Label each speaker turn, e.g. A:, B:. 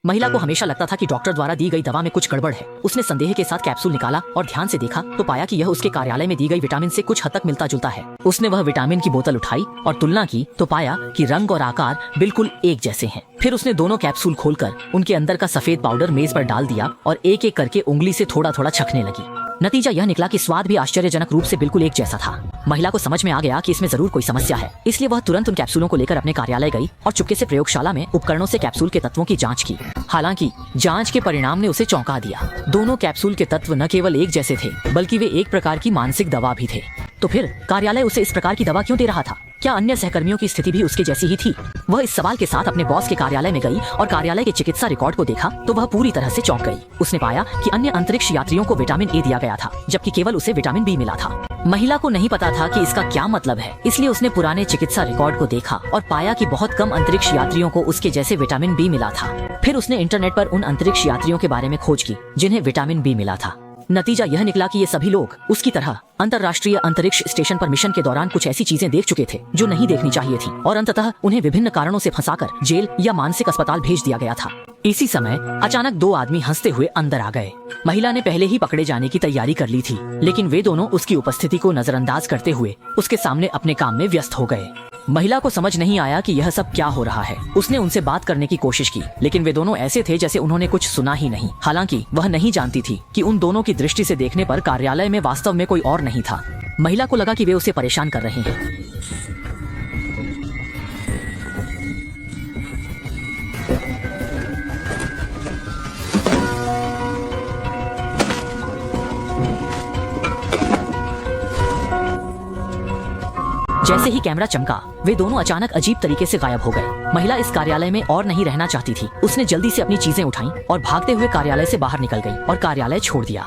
A: महिला को हमेशा लगता था कि डॉक्टर द्वारा दी गई दवा में कुछ गड़बड़ है। उसने संदेह के साथ कैप्सूल निकाला और ध्यान से देखा तो पाया कि यह उसके कार्यालय में दी गई विटामिन से कुछ हद तक मिलता जुलता है। उसने वह विटामिन की बोतल उठाई और तुलना की तो पाया कि रंग और आकार बिल्कुल एक जैसे हैं। फिर उसने दोनों कैप्सूल खोलकर उनके अंदर का सफेद पाउडर मेज पर डाल दिया और एक एक करके उंगली से थोड़ा थोड़ा चखने लगी। नतीजा यह निकला कि स्वाद भी आश्चर्यजनक रूप से बिल्कुल एक जैसा था। महिला को समझ में आ गया कि इसमें जरूर कोई समस्या है, इसलिए वह तुरंत उन कैप्सूलों को लेकर अपने कार्यालय गई और चुपके से प्रयोगशाला में उपकरणों से कैप्सूल के तत्वों की जांच की। हालांकि जांच के परिणाम ने उसे चौंका दिया। दोनों कैप्सूल के तत्व न केवल एक जैसे थे बल्कि वे एक प्रकार की मानसिक दवा भी थे। तो फिर कार्यालय उसे इस प्रकार की दवा क्यों दे रहा था? क्या अन्य सहकर्मियों की स्थिति भी उसके जैसी ही थी? वह इस सवाल के साथ अपने बॉस के कार्यालय में गई और कार्यालय के चिकित्सा रिकॉर्ड को देखा तो वह पूरी तरह से चौंक गई। उसने पाया कि अन्य अंतरिक्ष यात्रियों को विटामिन ए दिया गया था जबकि केवल उसे विटामिन बी मिला था। महिला को नहीं पता था कि इसका क्या मतलब है, इसलिए उसने पुराने चिकित्सा रिकॉर्ड को देखा और पाया कि बहुत कम अंतरिक्ष यात्रियों को उसके जैसे विटामिन बी मिला था। फिर उसने इंटरनेट पर उन अंतरिक्ष यात्रियों के बारे में खोज की जिन्हें विटामिन बी मिला था। नतीजा यह निकला कि ये सभी लोग उसकी तरह अंतर्राष्ट्रीय अंतरिक्ष स्टेशन पर मिशन के दौरान कुछ ऐसी चीजें देख चुके थे जो नहीं देखनी चाहिए थी और अंततः उन्हें विभिन्न कारणों से फंसाकर जेल या मानसिक अस्पताल भेज दिया गया था। इसी समय अचानक दो आदमी हंसते हुए अंदर आ गए। महिला ने पहले ही पकड़े जाने की तैयारी कर ली थी, लेकिन वे दोनों उसकी उपस्थिति को नजरअंदाज करते हुए उसके सामने अपने काम में व्यस्त हो गए। महिला को समझ नहीं आया कि यह सब क्या हो रहा है। उसने उनसे बात करने की कोशिश की, लेकिन वे दोनों ऐसे थे जैसे उन्होंने कुछ सुना ही नहीं। हालांकि वह नहीं जानती थी कि उन दोनों की दृष्टि से देखने पर कार्यालय में वास्तव में कोई और नहीं था। महिला को लगा कि वे उसे परेशान कर रहे हैं। जैसे ही कैमरा चमका, वे दोनों अचानक अजीब तरीके से गायब हो गए। महिला इस कार्यालय में और नहीं रहना चाहती थी। उसने जल्दी से अपनी चीजें उठाई और भागते हुए कार्यालय से बाहर निकल गई और कार्यालय छोड़ दिया।